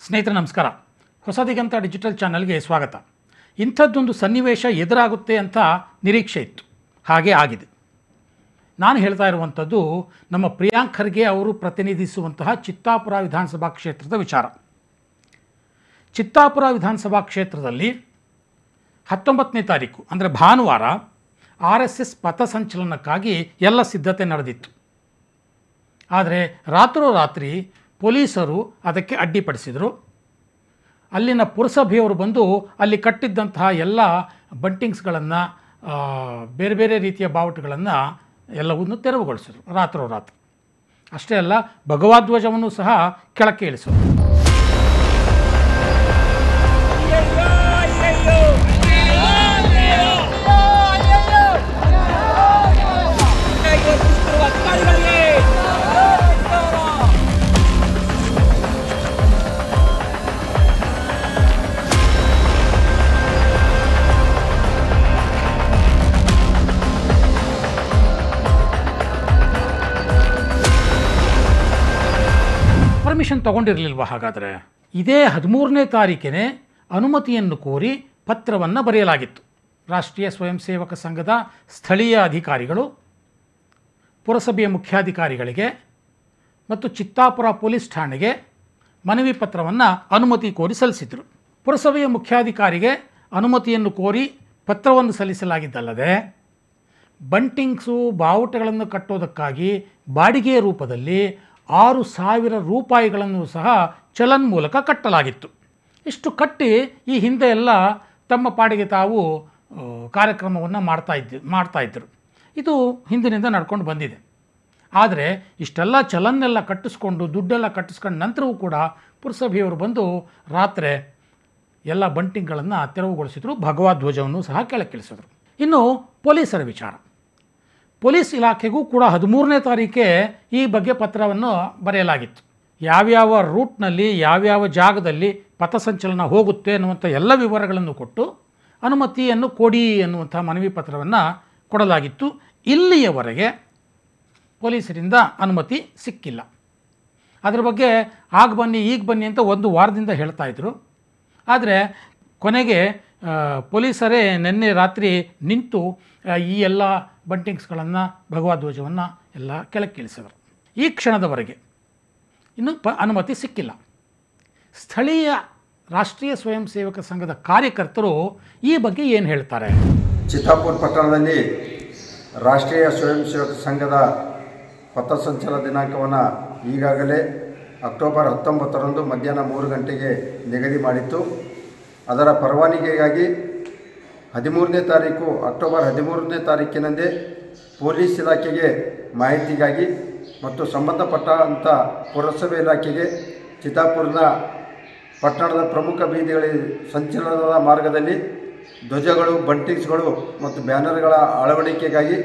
ಸ್ನೇಹಿತರೆ ನಮಸ್ಕಾರ. ಹೊಸ ದಿಗಂತ ಡಿಜಿಟಲ್ ಚಾನಲ್ಗೆ ಸ್ವಾಗತ. ಇಂಥದ್ದೊಂದು ಸನ್ನಿವೇಶ ಎದುರಾಗುತ್ತೆ ಅಂತ ನಿರೀಕ್ಷೆ ಇತ್ತು, ಹಾಗೆ ಆಗಿದೆ. ನಾನು ಹೇಳ್ತಾ ಇರುವಂಥದ್ದು ನಮ್ಮ ಪ್ರಿಯಾಂಕ್ ಖರ್ಗೆ ಅವರು ಪ್ರತಿನಿಧಿಸುವಂತಹ ಚಿತ್ತಾಪುರ ವಿಧಾನಸಭಾ ಕ್ಷೇತ್ರದ ವಿಚಾರ. ಚಿತ್ತಾಪುರ ವಿಧಾನಸಭಾ ಕ್ಷೇತ್ರದಲ್ಲಿ 19ನೇ ತಾರೀಕು ಅಂದರೆ ಭಾನುವಾರ RSS ಪಥಸಂಚಲನಕ್ಕಾಗಿ ಎಲ್ಲ ಸಿದ್ಧತೆ ನಡೆದಿತ್ತು. ಆದರೆ ರಾತ್ರೋರಾತ್ರಿ ಪೊಲೀಸರು ಅದಕ್ಕೆ ಅಡ್ಡಿಪಡಿಸಿದರು. ಅಲ್ಲಿನ ಪುರಸಭೆಯವರು ಬಂದು ಅಲ್ಲಿ ಕಟ್ಟಿದ್ದಂತಹ ಎಲ್ಲ ಬಂಟಿಂಗ್ಸ್ಗಳನ್ನು, ಬೇರೆ ಬೇರೆ ರೀತಿಯ ಬಾವುಟಗಳನ್ನು ಎಲ್ಲವನ್ನೂ ತೆರವುಗೊಳಿಸಿದರು ರಾತ್ರೋರಾತ್ರಿ. ಅಷ್ಟೇ ಅಲ್ಲ, ಭಗವಧ್ವಜವನ್ನು ಸಹ ಕೆಳಕ್ಕೆ ಇಳಿಸಿದರು. ಪರ್ಮಿಷನ್ ತಗೊಂಡಿರಲಿಲ್ವ? ಹಾಗಾದರೆ ಇದೇ 13ನೇ ತಾರೀಕಿನೇ ಅನುಮತಿಯನ್ನು ಕೋರಿ ಪತ್ರವನ್ನು ಬರೆಯಲಾಗಿತ್ತು. ರಾಷ್ಟ್ರೀಯ ಸ್ವಯಂ ಸೇವಕ ಸಂಘದ ಸ್ಥಳೀಯ ಅಧಿಕಾರಿಗಳು ಪುರಸಭೆಯ ಮುಖ್ಯಾಧಿಕಾರಿಗಳಿಗೆ ಮತ್ತು ಚಿತ್ತಾಪುರ ಪೊಲೀಸ್ ಠಾಣೆಗೆ ಮನವಿ ಪತ್ರವನ್ನು ಅನುಮತಿ ಕೋರಿ ಸಲ್ಲಿಸಿದರು. ಪುರಸಭೆಯ ಮುಖ್ಯಾಧಿಕಾರಿಗೆ ಅನುಮತಿಯನ್ನು ಕೋರಿ ಪತ್ರವನ್ನು ಸಲ್ಲಿಸಲಾಗಿದ್ದಲ್ಲದೆ ಬಂಟಿಂಗ್ಸು, ಬಾವುಟಗಳನ್ನು ಕಟ್ಟೋದಕ್ಕಾಗಿ ಬಾಡಿಗೆಯ ರೂಪದಲ್ಲಿ 6,000 ರೂಪಾಯಿಗಳನ್ನು ಸಹ ಚಲನ್ ಮೂಲಕ ಕಟ್ಟಲಾಗಿತ್ತು. ಇಷ್ಟು ಕಟ್ಟಿ ಈ ಹಿಂದೆ ಎಲ್ಲ ತಮ್ಮ ಪಾಡಿಗೆ ತಾವು ಕಾರ್ಯಕ್ರಮವನ್ನು ಮಾಡ್ತಾಯಿದ್ದರು. ಇದು ಹಿಂದಿನಿಂದ ನಡ್ಕೊಂಡು ಬಂದಿದೆ. ಆದರೆ ಇಷ್ಟೆಲ್ಲ ಚಲನ್ನೆಲ್ಲ ಕಟ್ಟಿಸ್ಕೊಂಡು, ದುಡ್ಡೆಲ್ಲ ಕಟ್ಟಿಸ್ಕೊಂಡು ನಂತರವೂ ಕೂಡ ಪುರಸಭೆಯವರು ಬಂದು ರಾತ್ರಿ ಎಲ್ಲ ಬಂಟಿಂಗ್ಗಳನ್ನು ತೆರವುಗೊಳಿಸಿದರು, ಭಗವಧ್ವಜವನ್ನು ಸಹ ಕೆಳಕ್ಕಿಳಿಸಿದರು. ಇನ್ನು ಪೊಲೀಸರ ವಿಚಾರ. ಪೊಲೀಸ್ ಇಲಾಖೆಗೂ ಕೂಡ 13ನೇ ತಾರೀಕೆ ಈ ಬಗ್ಗೆ ಪತ್ರವನ್ನು ಬರೆಯಲಾಗಿತ್ತು. ಯಾವ್ಯಾವ ರೂಟ್ನಲ್ಲಿ, ಯಾವ್ಯಾವ ಜಾಗದಲ್ಲಿ ಪಥಸಂಚಲನ ಹೋಗುತ್ತೆ ಅನ್ನುವಂಥ ಎಲ್ಲ ವಿವರಗಳನ್ನು ಕೊಟ್ಟು ಅನುಮತಿಯನ್ನು ಕೊಡಿ ಅನ್ನುವಂಥ ಮನವಿ ಪತ್ರವನ್ನು ಕೊಡಲಾಗಿತ್ತು. ಇಲ್ಲಿಯವರೆಗೆ ಪೊಲೀಸರಿಂದ ಅನುಮತಿ ಸಿಕ್ಕಿಲ್ಲ. ಅದರ ಬಗ್ಗೆ ಆಗ ಬನ್ನಿ ಈಗ ಬನ್ನಿ ಅಂತ ಒಂದು ವಾರದಿಂದ ಹೇಳ್ತಾಯಿದ್ರು. ಆದರೆ ಕೊನೆಗೆ ಪೊಲೀಸರೇ ನಿನ್ನೆ ರಾತ್ರಿ ನಿಂತು ಈ ಎಲ್ಲ ಬಂಟಿಂಗ್ಸ್ಗಳನ್ನು, ಭಗವಧ್ವಜವನ್ನು ಎಲ್ಲ ಕೆಳಕ್ಕಿಳಿಸಿದರು. ಈ ಕ್ಷಣದವರೆಗೆ ಇನ್ನೂ ಅನುಮತಿ ಸಿಕ್ಕಿಲ್ಲ. ಸ್ಥಳೀಯ ರಾಷ್ಟ್ರೀಯ ಸ್ವಯಂ ಸೇವಕ ಸಂಘದ ಕಾರ್ಯಕರ್ತರು ಈ ಬಗ್ಗೆ ಏನು ಹೇಳ್ತಾರೆ? ಚಿತ್ತಾಪುರ ಪಟ್ಟಣದಲ್ಲಿ ರಾಷ್ಟ್ರೀಯ ಸ್ವಯಂ ಸೇವಕ ಸಂಘದ ಪಥಸಂಚಲನ ದಿನಾಂಕವನ್ನು ಈಗಾಗಲೇ ಅಕ್ಟೋಬರ್ 19ರಂದು ಮಧ್ಯಾಹ್ನ 3 ಗಂಟೆಗೆ ನಿಗದಿ ಮಾಡಿತ್ತು. ಅದರ ಪರವಾನಗಿಗಾಗಿ 13ನೇ ತಾರೀಕು ಅಕ್ಟೋಬರ್ 13ನೇ ತಾರೀಕಿನಂದೇ ಪೊಲೀಸ್ ಇಲಾಖೆಗೆ ಮಾಹಿತಿಗಾಗಿ ಮತ್ತು ಸಂಬಂಧಪಟ್ಟಂಥ ಪುರಸಭೆ ಇಲಾಖೆಗೆ ಚಿತ್ತಾಪುರದ ಪಟ್ಟಣದ ಪ್ರಮುಖ ಬೀದಿಗಳಲ್ಲಿ ಸಂಚಲನದ ಮಾರ್ಗದಲ್ಲಿ ಧ್ವಜಗಳು, ಬಂಟಿಂಗ್ಸ್ಗಳು ಮತ್ತು ಬ್ಯಾನರ್ಗಳ ಅಳವಡಿಕೆಗಾಗಿ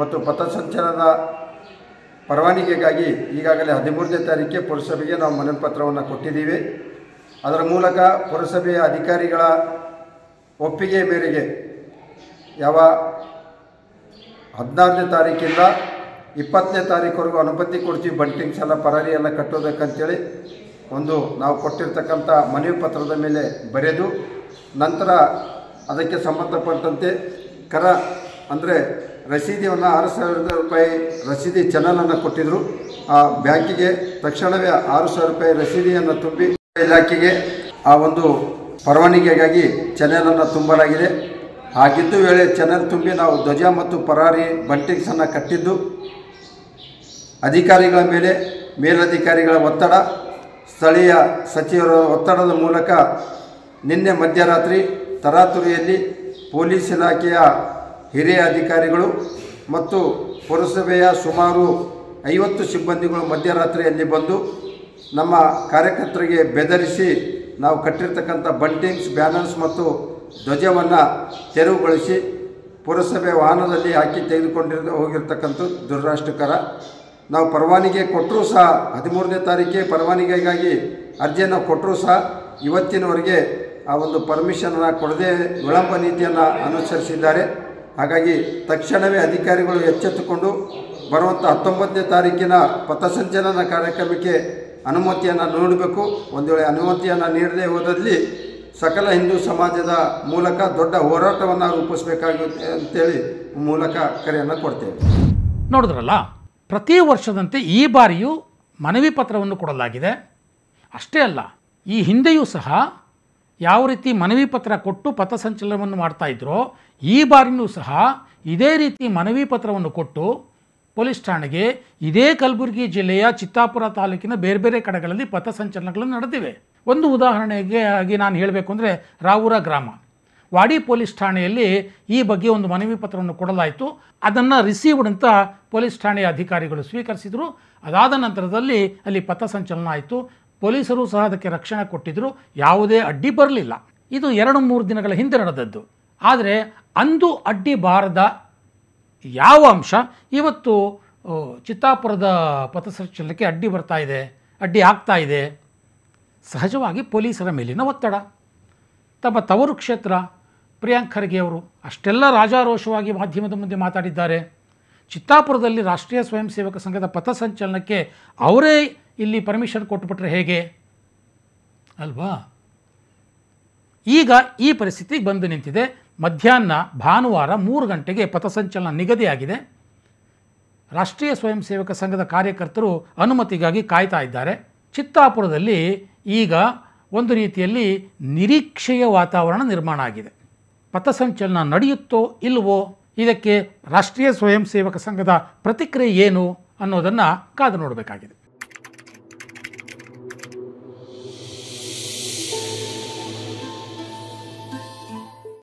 ಮತ್ತು ಪಥಸಂಚಲನದ ಪರವಾನಗಿಗಾಗಿ ಈಗಾಗಲೇ 13ನೇ ತಾರೀಕಿಗೆ ಪುರಸಭೆಗೆ ನಾವು ಮನವಿ ಪತ್ರವನ್ನು ಕೊಟ್ಟಿದ್ದೀವಿ. ಅದರ ಮೂಲಕ ಪುರಸಭೆಯ ಅಧಿಕಾರಿಗಳ ಒಪ್ಪಿಗೆ ಮೇರೆಗೆ ಯಾವ 16ನೇ ತಾರೀಕಿಂದ 20ನೇ ತಾರೀಕುವರೆಗೂ ಅನುಮತಿ ಕೊಡ್ತೀವಿ, ಬಂಟಿಂಗ್ಸ್ ಎಲ್ಲ ಪರಾರಿ ಎಲ್ಲ ಕಟ್ಟೋದಕ್ಕಂತೇಳಿ ಒಂದು ನಾವು ಕೊಟ್ಟಿರ್ತಕ್ಕಂಥ ಮನವಿ ಪತ್ರದ ಮೇಲೆ ಬರೆದು ನಂತರ ಅದಕ್ಕೆ ಸಂಬಂಧಪಟ್ಟಂತೆ ಅಂದರೆ ರಸೀದಿಯನ್ನು 6,000 ರೂಪಾಯಿ ರಸೀದಿ ಚಲನನ್ನು ಕೊಟ್ಟಿದ್ದರು. ಆ ಬ್ಯಾಂಕಿಗೆ ತಕ್ಷಣವೇ 6,000 ರೂಪಾಯಿ ರಸೀದಿಯನ್ನು ತುಂಬಿ ಇಲಾಖೆಗೆ ಆ ಒಂದು ಪರವಾನಗಿಗಾಗಿ ಚಾನೆಲನ್ನು ತುಂಬಲಾಗಿದೆ. ಹಾಗಿದ್ದು ವೇಳೆ ಚಾನೆಲ್ ತುಂಬಿ ನಾವು ಧ್ವಜ ಮತ್ತು ಪರಾರಿ ಬಂಟಿಂಗ್ಸನ್ನು ಕಟ್ಟಿದ್ದು ಅಧಿಕಾರಿಗಳ ಮೇಲೆ ಮೇಲಧಿಕಾರಿಗಳ ಒತ್ತಡ, ಸ್ಥಳೀಯ ಸಚಿವರ ಒತ್ತಡದ ಮೂಲಕ ನಿನ್ನೆ ಮಧ್ಯರಾತ್ರಿ ತರಾತುರಿಯಲ್ಲಿ ಪೊಲೀಸ್ ಇಲಾಖೆಯ ಹಿರಿಯ ಅಧಿಕಾರಿಗಳು ಮತ್ತು ಪುರಸಭೆಯ ಸುಮಾರು 50 ಸಿಬ್ಬಂದಿಗಳು ಮಧ್ಯರಾತ್ರಿಯಲ್ಲಿ ಬಂದು ನಮ್ಮ ಕಾರ್ಯಕರ್ತರಿಗೆ ಬೆದರಿಸಿ ನಾವು ಕಟ್ಟಿರ್ತಕ್ಕಂಥ ಬಂಟಿಂಗ್ಸ್, ಬ್ಯಾನರ್ಸ್ ಮತ್ತು ಧ್ವಜವನ್ನು ತೆರವುಗೊಳಿಸಿ ಪುರಸಭೆ ವಾಹನದಲ್ಲಿ ಹಾಕಿ ಹೋಗಿರ್ತಕ್ಕಂಥದ್ದು ದುರದೃಷ್ಟಕರ. ನಾವು ಪರವಾನಗಿ ಕೊಟ್ಟರೂ ಸಹ 13ನೇ ತಾರೀಕಿಗೆ ಪರವಾನಗಿಗಾಗಿ ಅರ್ಜಿಯನ್ನು ಕೊಟ್ಟರೂ ಸಹ ಇವತ್ತಿನವರೆಗೆ ಆ ಒಂದು ಪರ್ಮಿಷನನ್ನು ಕೊಡದೆ ವಿಳಂಬ ನೀತಿಯನ್ನು ಅನುಸರಿಸಿದ್ದಾರೆ. ಹಾಗಾಗಿ ತಕ್ಷಣವೇ ಅಧಿಕಾರಿಗಳು ಎಚ್ಚೆತ್ತುಕೊಂಡು ಬರುವಂಥ 19ನೇ ತಾರೀಕಿನ ಪಥಸಂಚಲನ ಕಾರ್ಯಕ್ರಮಕ್ಕೆ ಅನುಮತಿಯನ್ನು ನೋಡಬೇಕು. ಒಂದು ವೇಳೆ ಅನುಮತಿಯನ್ನು ನೀಡದೇ ಹೋದಲ್ಲಿ ಸಕಲ ಹಿಂದೂ ಸಮಾಜದ ಮೂಲಕ ದೊಡ್ಡ ಹೋರಾಟವನ್ನು ರೂಪಿಸಬೇಕಾಗುತ್ತೆ ಅಂತೇಳಿ ಮೂಲಕ ಕರೆಯನ್ನು ಕೊಡ್ತೇವೆ. ನೋಡಿದ್ರಲ್ಲ, ಪ್ರತಿ ವರ್ಷದಂತೆ ಈ ಬಾರಿಯೂ ಮನವಿ ಪತ್ರವನ್ನು ಕೊಡಲಾಗಿದೆ. ಅಷ್ಟೇ ಅಲ್ಲ, ಈ ಹಿಂದೆಯೂ ಸಹ ಯಾವ ರೀತಿ ಮನವಿ ಪತ್ರ ಕೊಟ್ಟು ಪಥಸಂಚಲನವನ್ನು ಮಾಡ್ತಾಯಿದ್ರೋ, ಈ ಬಾರಿಯೂ ಸಹ ಇದೇ ರೀತಿ ಮನವಿ ಪತ್ರವನ್ನು ಕೊಟ್ಟು ಪೊಲೀಸ್ ಠಾಣೆಗೆ ಇದೇ ಕಲಬುರಗಿ ಜಿಲ್ಲೆಯ ಚಿತ್ತಾಪುರ ತಾಲೂಕಿನ ಬೇರೆ ಬೇರೆ ಕಡೆಗಳಲ್ಲಿ ಪಥಸಂಚಲನಗಳು ನಡೆದಿವೆ. ಒಂದು ಉದಾಹರಣೆಗೆ ಆಗಿ ನಾನು ಹೇಳಬೇಕು ಅಂದರೆ, ರಾವೂರ ಗ್ರಾಮ ವಾಡಿ ಪೊಲೀಸ್ ಠಾಣೆಯಲ್ಲಿ ಈ ಬಗ್ಗೆ ಒಂದು ಮನವಿ ಪತ್ರವನ್ನು ಕೊಡಲಾಯಿತು. ಅದನ್ನು ರಿಸೀವ್ಡ್ ಅಂತ ಪೊಲೀಸ್ ಠಾಣೆಯ ಅಧಿಕಾರಿಗಳು ಸ್ವೀಕರಿಸಿದರು. ಅದಾದ ನಂತರದಲ್ಲಿ ಅಲ್ಲಿ ಪಥಸಂಚಲನ ಆಯಿತು. ಪೊಲೀಸರು ಸಹ ಅದಕ್ಕೆ ರಕ್ಷಣೆ ಕೊಟ್ಟಿದ್ದರು. ಯಾವುದೇ ಅಡ್ಡಿ ಬರಲಿಲ್ಲ. ಇದು 2-3 ದಿನಗಳ ಹಿಂದೆ ನಡೆದದ್ದು. ಆದರೆ ಅಂದು ಅಡ್ಡಿ ಬಾರದ ಯಾವ ಅಂಶ ಇವತ್ತು ಚಿತ್ತಾಪುರದ ಪಥಸಂಚಲನಕ್ಕೆ ಅಡ್ಡಿ ಬರ್ತಾ ಇದೆ, ಅಡ್ಡಿ ಆಗ್ತಾ ಇದೆ? ಸಹಜವಾಗಿ ಪೊಲೀಸರ ಮೇಲಿನ ಒತ್ತಡ. ತಮ್ಮ ತವರು ಕ್ಷೇತ್ರ ಪ್ರಿಯಾಂಕ್ ಖರ್ಗೆ ಅವರು ಅಷ್ಟೆಲ್ಲ ರಾಜಾರೋಷವಾಗಿ ಮಾಧ್ಯಮದ ಮುಂದೆ ಮಾತಾಡಿದ್ದಾರೆ. ಚಿತ್ತಾಪುರದಲ್ಲಿ ರಾಷ್ಟ್ರೀಯ ಸ್ವಯಂ ಸೇವಕ ಸಂಘದ ಪಥಸಂಚಲನಕ್ಕೆ ಅವರೇ ಇಲ್ಲಿ ಪರ್ಮಿಷನ್ ಕೊಟ್ಟುಬಿಟ್ರೆ ಹೇಗೆ ಅಲ್ವಾ? ಈಗ ಈ ಪರಿಸ್ಥಿತಿಗೆ ಬಂದು ನಿಂತಿದೆ. ಮಧ್ಯಾಹ್ನ ಭಾನುವಾರ 3 ಗಂಟೆಗೆ ಪಥಸಂಚಲನ ನಿಗದಿಯಾಗಿದೆ. ರಾಷ್ಟ್ರೀಯ ಸ್ವಯಂ ಸೇವಕ ಸಂಘದ ಕಾರ್ಯಕರ್ತರು ಅನುಮತಿಗಾಗಿ ಕಾಯ್ತಾ ಇದ್ದಾರೆ. ಚಿತ್ತಾಪುರದಲ್ಲಿ ಈಗ ಒಂದು ರೀತಿಯಲ್ಲಿ ನಿರೀಕ್ಷೆಯ ವಾತಾವರಣ ನಿರ್ಮಾಣ ಆಗಿದೆ. ಪಥಸಂಚಲನ ನಡೆಯುತ್ತೋ ಇಲ್ಲವೋ, ಇದಕ್ಕೆ ರಾಷ್ಟ್ರೀಯ ಸ್ವಯಂ ಸೇವಕ ಸಂಘದ ಪ್ರತಿಕ್ರಿಯೆ ಏನು ಅನ್ನೋದನ್ನು ಕಾದು ನೋಡಬೇಕಾಗಿದೆ.